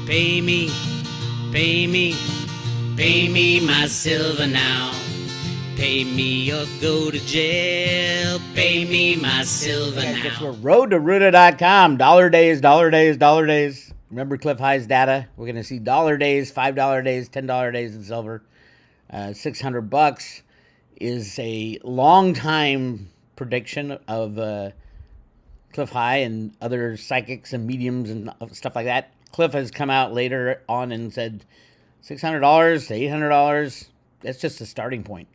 Pay me, pay me, pay me my silver now. Pay me or go to jail. Pay me my silver now. Guess we're roadtoruta.com. Dollar days, dollar days, dollar days. Remember Cliff High's data? We're going to see dollar days, $5 days, $10 days in silver. $600 is a long time prediction of Cliff High and other psychics and mediums and stuff like that. Cliff has come out later on and said $600 to $800. That's just a starting point.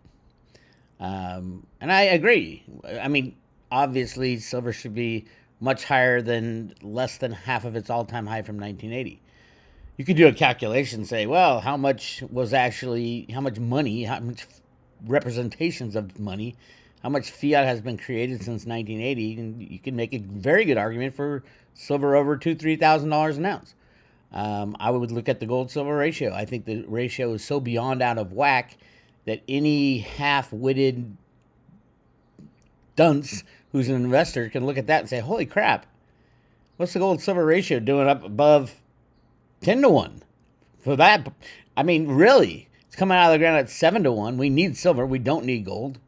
And I agree. I mean, obviously, silver should be much higher than less than half of its all-time high from 1980. You could do a calculation and say, well, how much money, how much representations of money, how much fiat has been created since 1980, and you can make a very good argument for silver over $2,000-$3,000 an ounce. I would look at the gold-silver ratio. I think the ratio is so beyond out of whack that any half-witted dunce who's an investor can look at that and say, holy crap, what's the gold-silver ratio doing up above 10-1? For that, I mean, really, it's coming out of the ground at 7-1. We need silver. We don't need gold.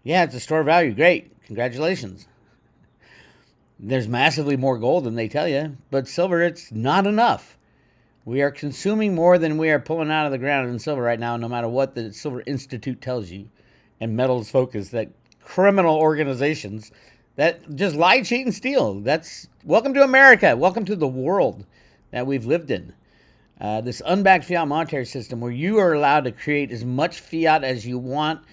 Yeah, it's a store value. Great. Congratulations. There's massively more gold than they tell you, but silver, it's not enough. We are consuming more than we are pulling out of the ground in silver right now, no matter what the Silver Institute tells you, and Metals Focus, that criminal organizations that just lie, cheat, and steal. That's welcome to America. Welcome to the world that we've lived in. This unbacked fiat monetary system where you are allowed to create as much fiat as you want.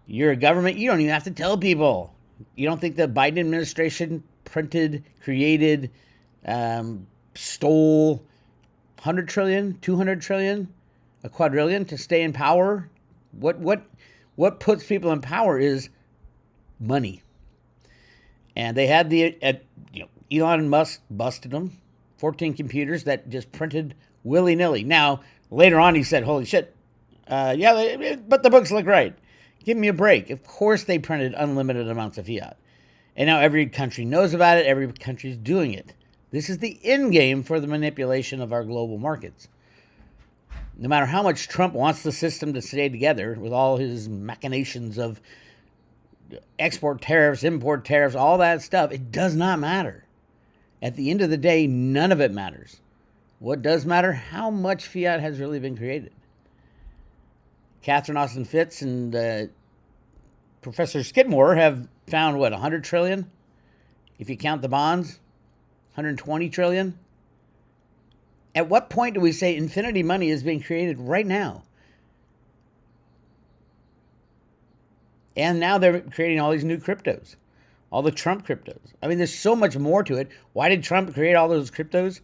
You're a government. You don't even have to tell people. You don't think the Biden administration printed, created, stole 100 trillion, 200 trillion, a quadrillion to stay in power? What puts people in power is money. And they had Elon Musk busted them. 14 computers that just printed willy-nilly. Now, later on he said, holy shit, but the books look right. Give me a break. Of course they printed unlimited amounts of fiat. And now every country knows about it. Every country's doing it. This is the end game for the manipulation of our global markets. No matter how much Trump wants the system to stay together with all his machinations of export tariffs, import tariffs, all that stuff, it does not matter. At the end of the day, none of it matters. What does matter? How much fiat has really been created? Catherine Austin Fitts and Professor Skidmore have found, 100 trillion? If you count the bonds, 120 trillion? At what point do we say infinity money is being created right now? And now they're creating all these new cryptos, all the Trump cryptos. I mean, there's so much more to it. Why did Trump create all those cryptos?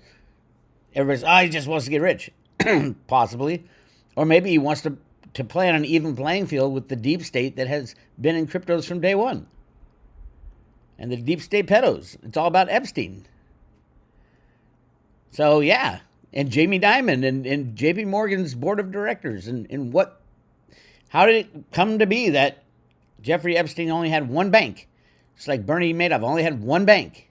Everybody's, he just wants to get rich. Possibly. Or maybe he wants to play on an even playing field with the deep state that has been in cryptos from day one. And the deep state pedos. It's all about Epstein. So, yeah. And Jamie Dimon and JP Morgan's board of directors. And how did it come to be that Jeffrey Epstein only had one bank? Just like Bernie Madoff only had one bank.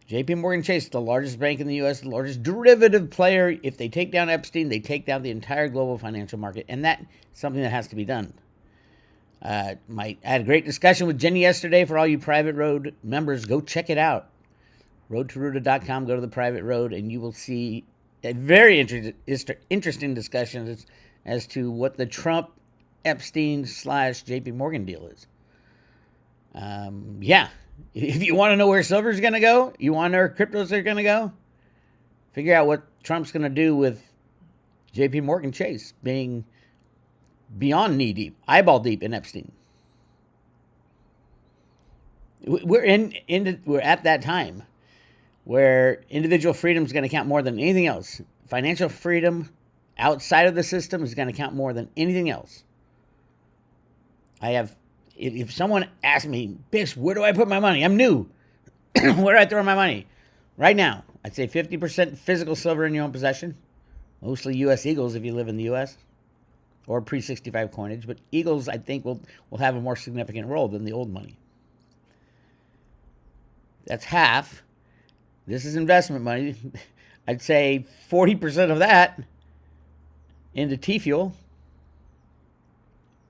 JP Morgan Chase, the largest bank in the U.S., the largest derivative player. If they take down Epstein, they take down the entire global financial market. And that's something that has to be done. I had a great discussion with Jenny yesterday. For all you Private Road members, go check it out. roadtoruta.com, go to the Private Road, and you will see a very interesting discussion as to what the Trump, Epstein / JP Morgan deal is. If you want to know where silver's going to go, you want to know where cryptos are going to go, figure out what Trump's going to do with JP Morgan Chase being beyond knee deep, eyeball deep in Epstein. We're at that time where individual freedom is going to count more than anything else. Financial freedom outside of the system is going to count more than anything else. If someone asked me, Bix, where do I put my money? I'm new. Where do I throw my money? Right now, I'd say 50% physical silver in your own possession. Mostly U.S. Eagles if you live in the U.S. or pre-65 coinage. But Eagles, I think, will have a more significant role than the old money. That's half. This is investment money. I'd say 40% of that into T-fuel.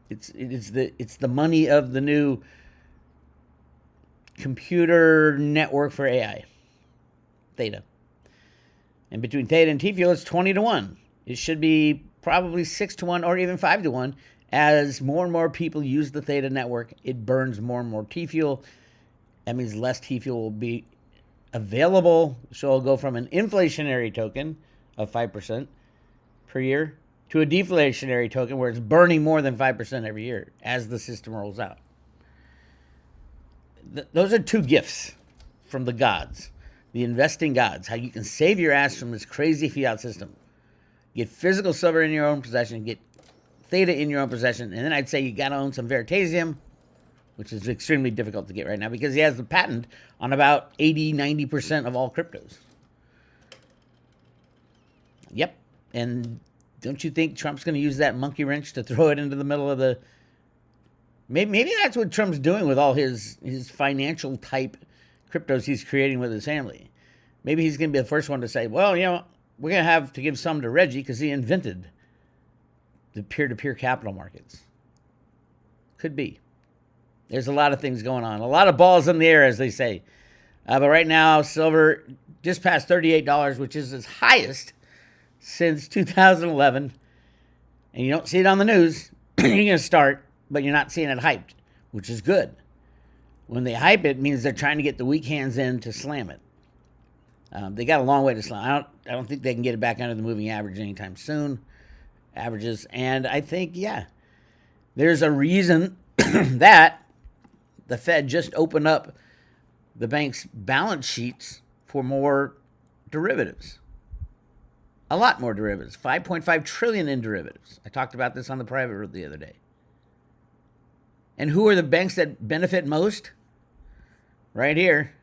It's the money of the new computer network for AI, Theta. And between Theta and T-fuel, it's 20 to 1. It should be probably 6 to 1 or even 5 to 1. As more and more people use the Theta network, it burns more and more T-fuel. That means less T-fuel will be available. So it'll go from an inflationary token of 5% per year to a deflationary token where it's burning more than 5% every year as the system rolls out. Those are two gifts from the gods, the investing gods, how you can save your ass from this crazy fiat system. Get physical silver in your own possession, get Theta in your own possession, and then I'd say you got to own some Veritasium, which is extremely difficult to get right now because he has the patent on about 80-90% of all cryptos. Yep, and don't you think Trump's going to use that monkey wrench to throw it into the middle of the... Maybe that's what Trump's doing with all his financial type cryptos he's creating with his family. Maybe he's going to be the first one to say, well, you know, we're going to have to give some to Reggie because he invented the peer-to-peer capital markets. Could be. There's a lot of things going on. A lot of balls in the air, as they say. But right now, silver just passed $38, which is its highest since 2011. And you don't see it on the news. You're going to start, but you're not seeing it hyped, which is good. When they hype it, it means they're trying to get the weak hands in to slam it. They got a long way to slam. I don't think they can get it back under the moving average anytime soon. Averages. And I think, yeah, there's a reason that the Fed just opened up the bank's balance sheets for more derivatives. A lot more derivatives. 5.5 trillion in derivatives. I talked about this on the private room the other day. And who are the banks that benefit most? Right here.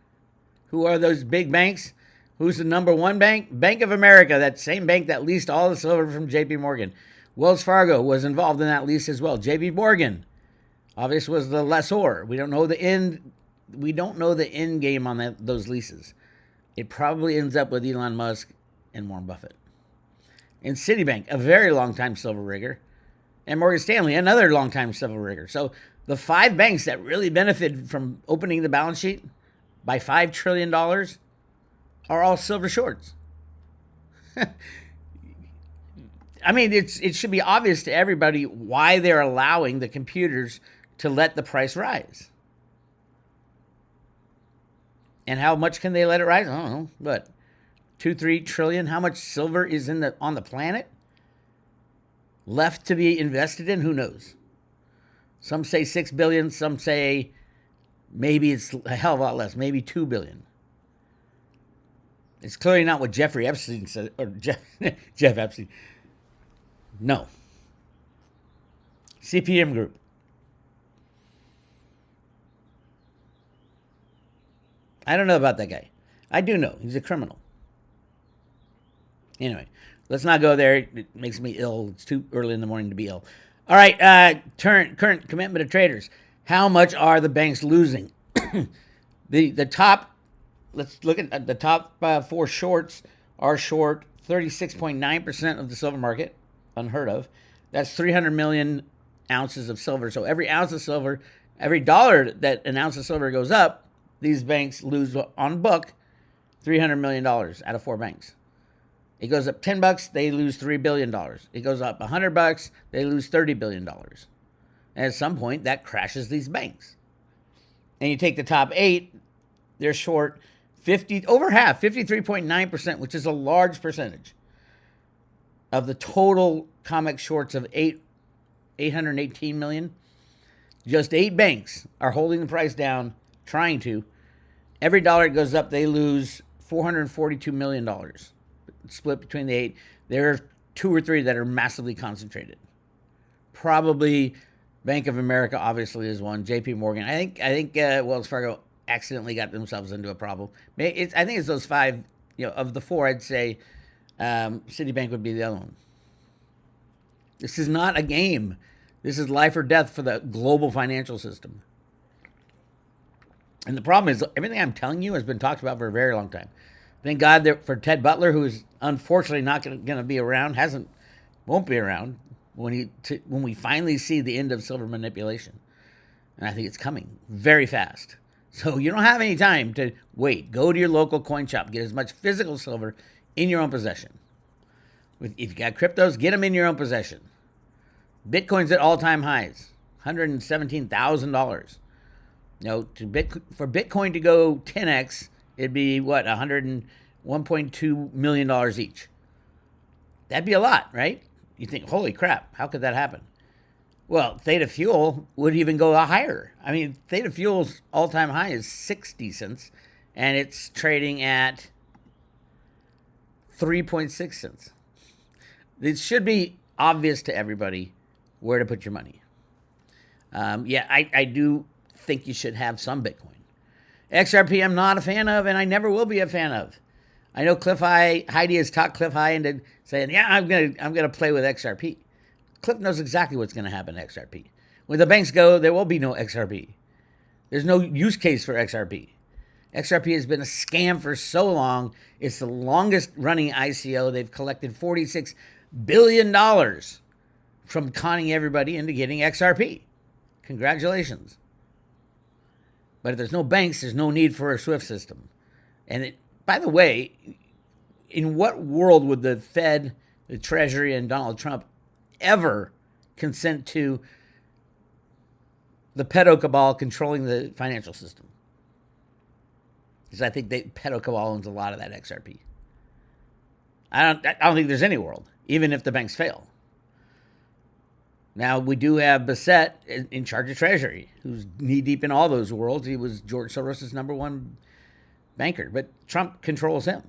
Who are those big banks? Who's the number one bank? Bank of America, that same bank that leased all the silver from JP Morgan. Wells Fargo was involved in that lease as well. JP Morgan, obviously, was the lessor. We don't know the end game on those leases. It probably ends up with Elon Musk and Warren Buffett. And Citibank, a very long-time silver rigger. And Morgan Stanley, another long-time silver rigger. So the 5 banks that really benefited from opening the balance sheet by $5 trillion are all silver shorts. I mean, it should be obvious to everybody why they're allowing the computers to let the price rise. And how much can they let it rise? I don't know. What? 2-3 trillion? How much silver is on the planet left to be invested in? Who knows? Some say 6 billion. Some say maybe it's a hell of a lot less. Maybe 2 billion. It's clearly not what Jeffrey Epstein said, or Jeff Epstein. No. CPM Group. I don't know about that guy. I do know. He's a criminal. Anyway, let's not go there. It makes me ill. It's too early in the morning to be ill. All right, current commitment of traders. How much are the banks losing? The top, let's look at the top 4 shorts are short 36.9% of the silver market. Unheard of. That's 300 million ounces of silver. So every ounce of silver, every dollar that an ounce of silver goes up, these banks lose on book $300 million out of 4 banks. It goes up $10, they lose $3 billion. It goes up $100, they lose $30 billion. And at some point, that crashes these banks. And you take the top 8, they're short over half, 53.9%, which is a large percentage of the total Comex shorts of 818 million. Just 8 banks are holding the price down, trying to. Every dollar it goes up, they lose $442 million. Split between the 8. There are 2 or 3 that are massively concentrated. Probably Bank of America, obviously, is one. JP Morgan. I think Wells Fargo accidentally got themselves into a problem. I think it's those 5. Of the 4, I'd say Citibank would be the other one. This is not a game. This is life or death for the global financial system. And the problem is, everything I'm telling you has been talked about for a very long time. Thank God for Ted Butler, who is unfortunately not going to be around, won't be around when we finally see the end of silver manipulation. And I think it's coming very fast. So you don't have any time to wait. Go to your local coin shop. Get as much physical silver in your own possession. If you got cryptos, get them in your own possession. Bitcoin's at all-time highs, $117,000. For Bitcoin to go 10x, it'd be what, $101.2 million each. That'd be a lot, right? You think, holy crap, how could that happen? Well, Theta Fuel would even go higher. I mean, Theta Fuel's all-time high is 60 cents, and it's trading at 3.6 cents. It should be obvious to everybody where to put your money. I do think you should have some Bitcoin. XRP, I'm not a fan of, and I never will be a fan of. I know Heidi has talked Cliff High into saying, yeah, I'm gonna play with XRP. Cliff knows exactly what's going to happen to XRP. When the banks go, there will be no XRP. There's no use case for XRP. XRP has been a scam for so long. It's the longest running ICO. They've collected $46 billion from conning everybody into getting XRP. Congratulations. But if there's no banks, there's no need for a SWIFT system. And by the way, in what world would the Fed, the Treasury, and Donald Trump ever consent to the pedo cabal controlling the financial system? Because I think pedo cabal owns a lot of that XRP. I don't think there's any world, even if the banks fail. Now, we do have Sept in charge of Treasury, who's knee-deep in all those worlds. He was George Soros' number one banker, but Trump controls him.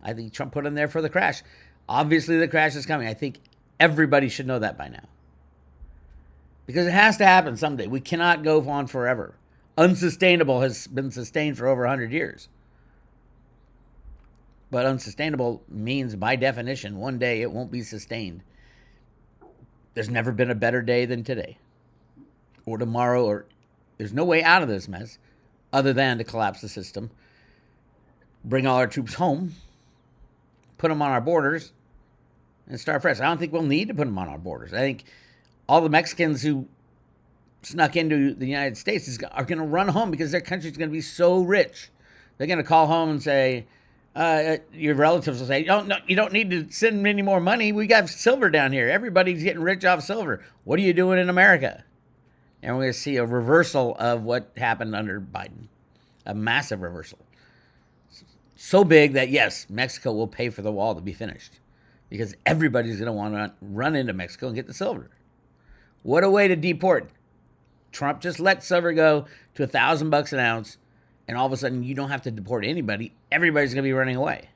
I think Trump put him there for the crash. Obviously, the crash is coming. I think everybody should know that by now. Because it has to happen someday. We cannot go on forever. Unsustainable has been sustained for over 100 years. But unsustainable means, by definition, one day it won't be sustained. There's never been a better day than today. Or tomorrow, or there's no way out of this mess other than to collapse the system, bring all our troops home, put them on our borders, and start fresh. I don't think we'll need to put them on our borders. I think all the Mexicans who snuck into the United States are going to run home because their country's going to be so rich. They're going to call home and say, your relatives will say, no, you don't need to send any more money. We got silver down here. Everybody's getting rich off silver. What are you doing in America? And we're going to see a reversal of what happened under Biden. A massive reversal. So big that, yes, Mexico will pay for the wall to be finished. Because everybody's going to want to run into Mexico and get the silver. What a way to deport. Trump just let silver go to $1,000 an ounce, and all of a sudden you don't have to deport anybody. Everybody's going to be running away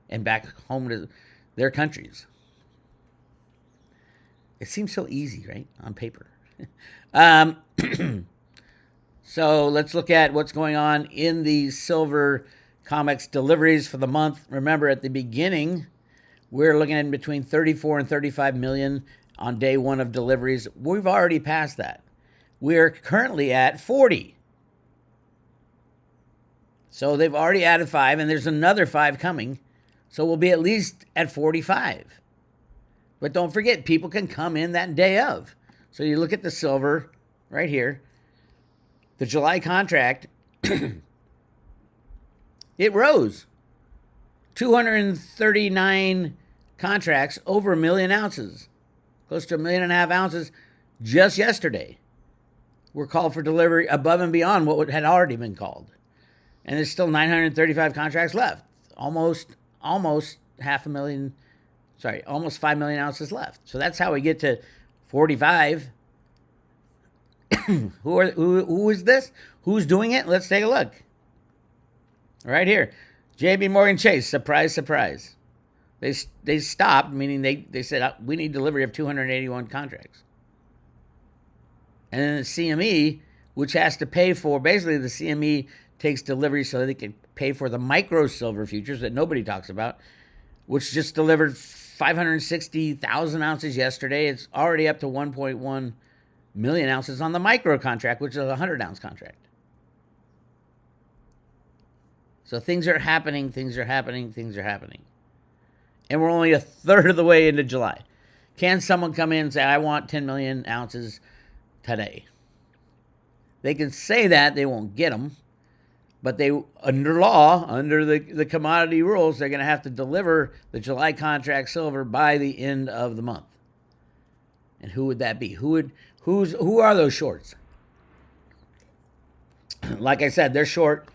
and back home to their countries. It seems so easy, right, on paper. So let's look at what's going on in the silver Comex deliveries for the month. Remember, at the beginning, we're looking at between 34 and 35 million on day one of deliveries. We've already passed that. We're currently at 40. So they've already added 5, and there's another 5 coming. So we'll be at least at 45. But don't forget, people can come in that day of. So you look at the silver right here. The July contract, it rose. 239 contracts, over 1 million ounces. Close to 1.5 million ounces just yesterday were called for delivery above and beyond what had already been called. And there's still 935 contracts left. Almost 5 million ounces left. So that's how we get to 45. Who is this? Who's doing it? Let's take a look. Right here. JP Morgan Chase. Surprise, surprise. They stopped, meaning they said, we need delivery of 281 contracts. And then the CME, which has to pay for, basically the CME takes delivery so that they can pay for the micro silver futures that nobody talks about, which just delivered 560,000 ounces yesterday. It's already up to 1.1 million ounces on the micro contract, which is a 100-ounce contract. So things are happening, things are happening, things are happening. And we're only a third of the way into July. Can someone come in and say, I want 10 million ounces today? They can say that, they won't get them. But they, under law, under the commodity rules, they're going to have to deliver the July contract silver by the end of the month. And who would that be? Who are those shorts? Like I said, they're short.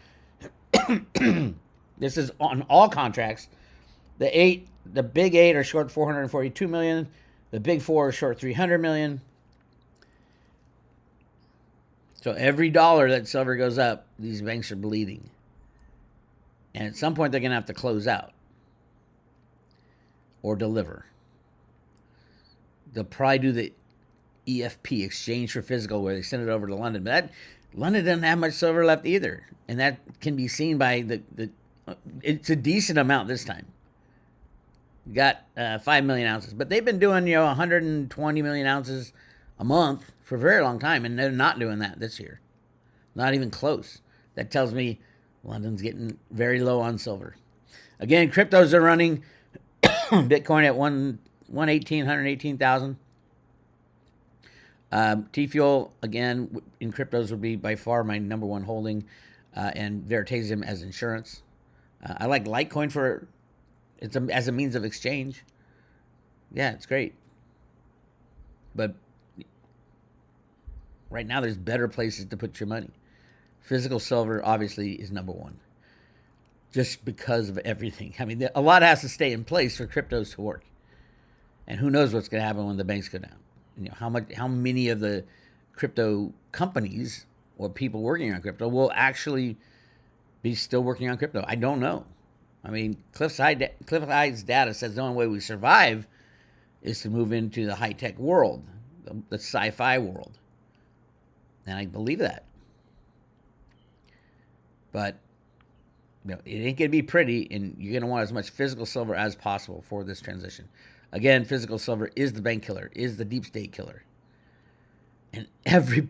This is on all contracts. The big eight are short 442 million. The big four are short 300 million. So every dollar that silver goes up, these banks are bleeding. And at some point, they're going to have to close out or deliver. They'll probably do the EFP, exchange for physical, where they send it over to London. But London doesn't have much silver left either. And that can be seen by it's a decent amount this time. Got 5 million ounces. But they've been doing 120 million ounces a month for a very long time, and they're not doing that this year. Not even close. That tells me London's getting very low on silver. Again, cryptos are running. Bitcoin at 118,000. T-Fuel, again, in cryptos would be by far my number one holding, and Veritasium as insurance. I like Litecoin as a means of exchange. Yeah, it's great. But right now, there's better places to put your money. Physical silver, obviously, is number one. Just because of everything. I mean, a lot has to stay in place for cryptos to work. And who knows what's going to happen when the banks go down. How many of the crypto companies or people working on crypto will actually be still working on crypto? I don't know. I mean, Cliff High's data says the only way we survive is to move into the high-tech world, the sci-fi world. And I believe that. But it ain't going to be pretty, and you're going to want as much physical silver as possible for this transition. Again, physical silver is the bank killer, is the deep state killer. And every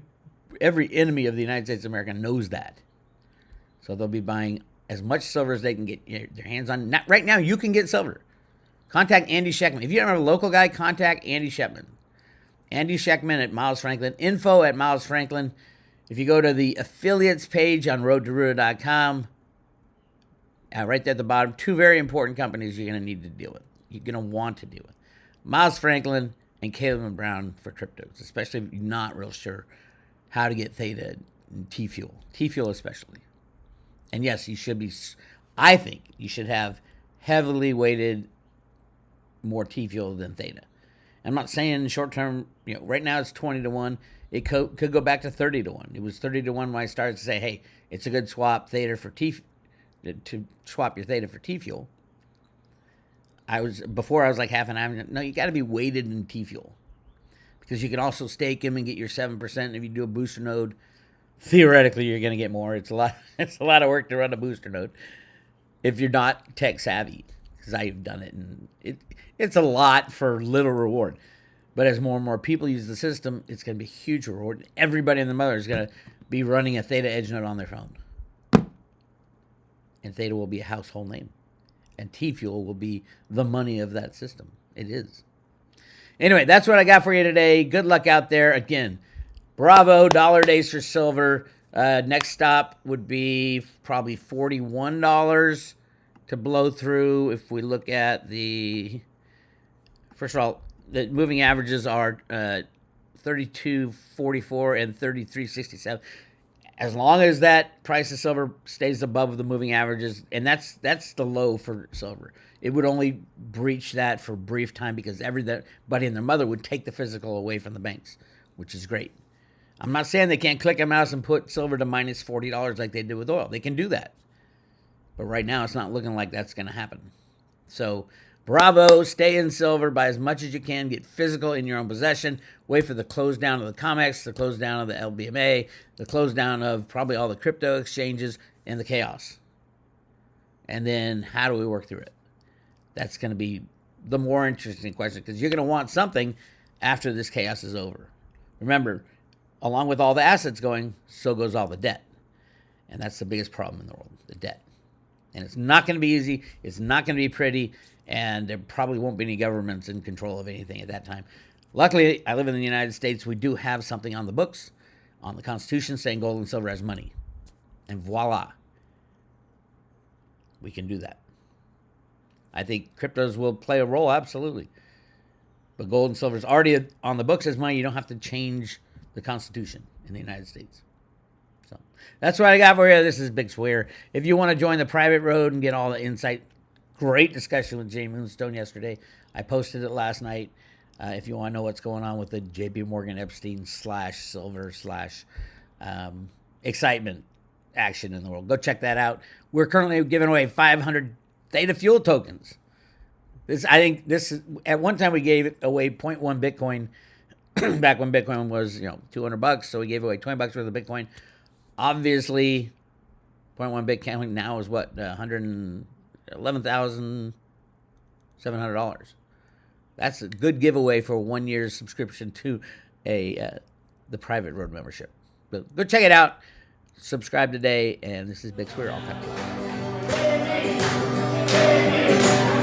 enemy of the United States of America knows that. So they'll be buying as much silver as they can get their hands on. Right now, you can get silver. Contact Andy Scheckman. If you don't have a local guy, contact Andy Scheckman. Andy Scheckman at Miles Franklin. Info at Miles Franklin. If you go to the affiliates page on roadtoruta.com, right there at the bottom, two very important companies you're going to need to deal with. You're going to want to deal with Miles Franklin and Caleb Brown for cryptos, especially if you're not real sure how to get Theta and T-Fuel. T-Fuel especially. And yes, I think you should have heavily weighted more T-Fuel than Theta. I'm not saying short term, right now it's 20 to 1. It could go back to 30 to 1. It was 30 to 1 when I started to say, hey, it's a good swap Theta for to swap your Theta for T-Fuel. Before I was like half an hour. No, you got to be weighted in T-Fuel because you can also stake him and get your 7%. And if you do a booster node, theoretically you're going to get more. It's a lot. It's a lot of work to run a booster node if you're not tech savvy. Because I've done it, and it's a lot for little reward. But as more and more people use the system, it's going to be a huge reward. Everybody in the mother is going to be running a Theta Edge node on their phone, and Theta will be a household name. And T-Fuel will be the money of that system. It is. Anyway, that's what I got for you today. Good luck out there. Again, bravo, dollar days for silver. Next stop would be probably $41 to blow through. If we look at first of all, the moving averages are 32.44 and 33.67. As long as that price of silver stays above the moving averages, and that's the low for silver. It would only breach that for a brief time because everybody and their mother would take the physical away from the banks, which is great. I'm not saying they can't click a mouse and put silver to minus $40 like they did with oil. They can do that. But right now, it's not looking like that's going to happen. So, bravo, stay in silver, buy as much as you can, get physical in your own possession, wait for the close down of the Comex, the close down of the LBMA, the close down of probably all the crypto exchanges, and the chaos. And then how do we work through it? That's going to be the more interesting question because you're going to want something after this chaos is over. Remember, along with all the assets going, so goes all the debt. And that's the biggest problem in the world, the debt. And it's not going to be easy. It's not going to be pretty. And there probably won't be any governments in control of anything at that time. Luckily, I live in the United States. We do have something on the books, on the Constitution, saying gold and silver as money. And voila, we can do that. I think cryptos will play a role, absolutely. But gold and silver is already on the books as money. You don't have to change the Constitution in the United States. So that's what I got for you. This is Bix Weir. If you want to join the private road and get all the insight, great discussion with Jay Moonstone yesterday. I posted it last night. If you want to know what's going on with the J.P. Morgan Epstein /silver/ excitement action in the world, go check that out. We're currently giving away 500 Theta Fuel tokens. I think this is, at one time we gave away 0.1 Bitcoin back when Bitcoin was, $200. So we gave away $20 worth of Bitcoin. Obviously, 0.1 Bitcoin now is what, $111,700. That's a good giveaway for 1 year's subscription to the private road membership. But go check it out. Subscribe today. And this is Bix Weir. I'll talk to you.